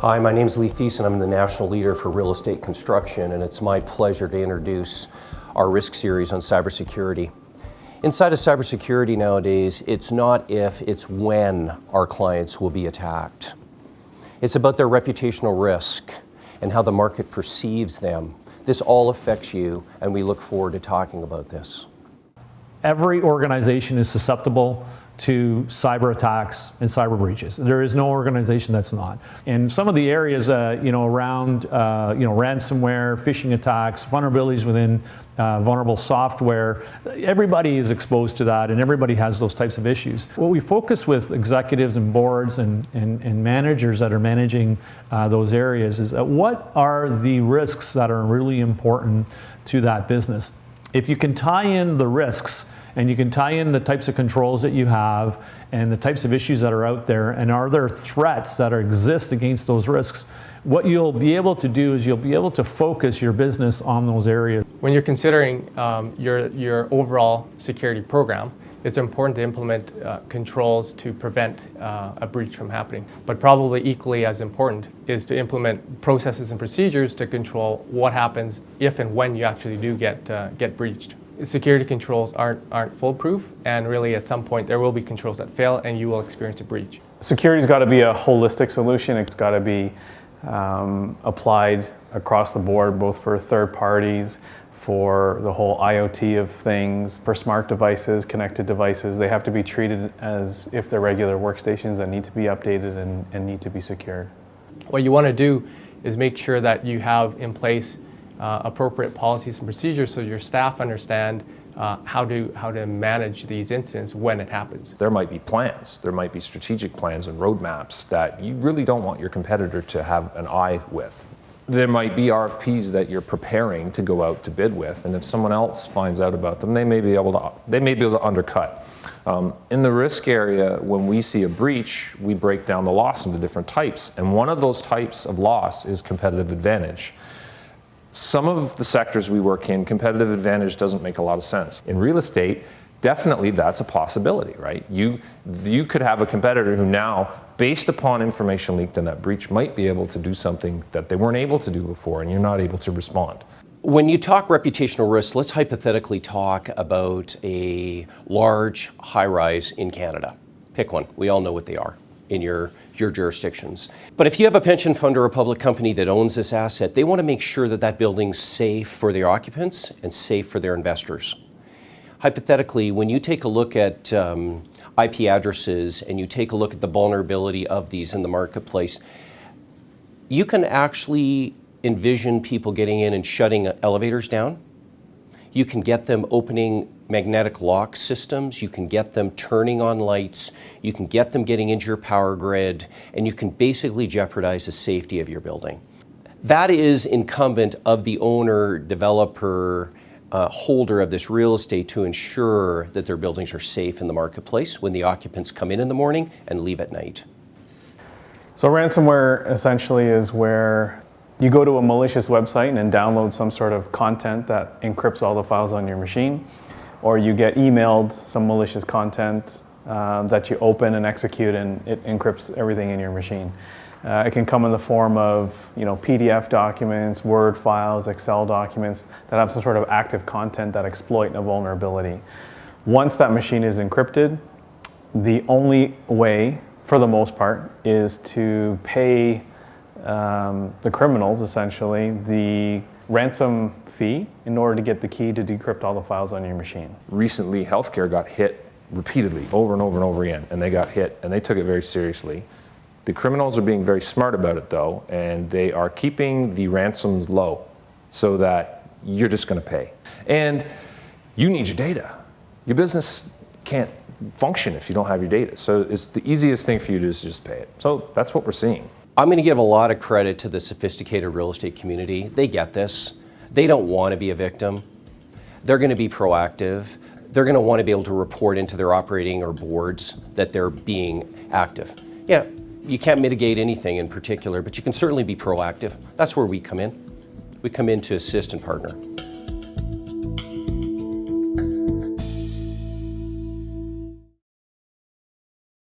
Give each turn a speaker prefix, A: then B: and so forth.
A: Hi, my name is Lee Thiessen. I'm the National Leader for Real Estate Construction, and it's my pleasure to introduce our risk series on cybersecurity. Inside of cybersecurity nowadays, it's not if, it's when our clients will be attacked. It's about their reputational risk and how the market perceives them. This all affects you, and we look forward to talking about this.
B: Every organization is susceptible to cyber attacks and cyber breaches. There is no organization that's not. And some of the areas, around, ransomware, phishing attacks, vulnerabilities within vulnerable software, everybody is exposed to that, and everybody has those types of issues. What we focus with executives and boards and managers that are managing those areas is what are the risks that are really important to that business. If you can tie in the risks, and you can tie in the types of controls that you have and the types of issues that are out there, and are there threats that exist against those risks, what you'll be able to do is you'll be able to focus your business on those areas.
C: When you're considering your overall security program, it's important to implement controls to prevent a breach from happening. But probably equally as important is to implement processes and procedures to control what happens if and when you actually do get breached. Security controls aren't foolproof, and really at some point there will be controls that fail and you will experience a breach.
D: Security's got to be a holistic solution. It's got to be applied across the board, both for third parties, for the whole IoT of things, for smart devices, connected devices. They have to be treated as if they're regular workstations that need to be updated and need to be secured.
C: What you want to do is make sure that you have in place appropriate policies and procedures so your staff understand how to manage these incidents when it happens.
E: There might be plans, there might be strategic plans and roadmaps that you really don't want your competitor to have an eye with. There might be RFPs that you're preparing to go out to bid with, and if someone else finds out about them, they may be able to undercut. In the risk area, when we see a breach, we break down the loss into different types, and one of those types of loss is competitive advantage. Some of the sectors we work in, competitive advantage doesn't make a lot of sense. In real estate, definitely that's a possibility, right? You could have a competitor who now, based upon information leaked in that breach, might be able to do something that they weren't able to do before, and you're not able to respond.
A: When you talk reputational risk, let's hypothetically talk about a large high-rise in Canada. Pick one. We all know what they are in your jurisdictions. But if you have a pension fund or a public company that owns this asset, they want to make sure that that building's safe for their occupants and safe for their investors. Hypothetically, when you take a look at IP addresses and you take a look at the vulnerability of these in the marketplace, you can actually envision people getting in and shutting elevators down. You can get them opening magnetic lock systems, you can get them turning on lights, you can get them getting into your power grid, and you can basically jeopardize the safety of your building. That is incumbent of the owner, developer, holder of this real estate to ensure that their buildings are safe in the marketplace when the occupants come in the morning and leave at night.
D: So ransomware essentially is where you go to a malicious website and download some sort of content that encrypts all the files on your machine, or you get emailed some malicious content that you open and execute, and it encrypts everything in your machine. It can come in the form of PDF documents, Word files, Excel documents that have some sort of active content that exploit a vulnerability. Once that machine is encrypted, the only way, for the most part, is to pay the criminals, essentially, the ransom fee in order to get the key to decrypt all the files on your machine.
E: Recently, healthcare got hit repeatedly, over and over and over again, and they got hit, and they took it very seriously. The criminals are being very smart about it, though, and they are keeping the ransoms low so that you're just going to pay. And you need your data. Your business can't function if you don't have your data, so it's the easiest thing for you to do is just pay it. So that's what we're seeing.
A: I'm going to give a lot of credit to the sophisticated real estate community. They get this. They don't want to be a victim. They're going to be proactive. They're going to want to be able to report into their operating or boards that they're being active. Yeah, you can't mitigate anything in particular, but you can certainly be proactive. That's where we come in. We come in to assist and partner.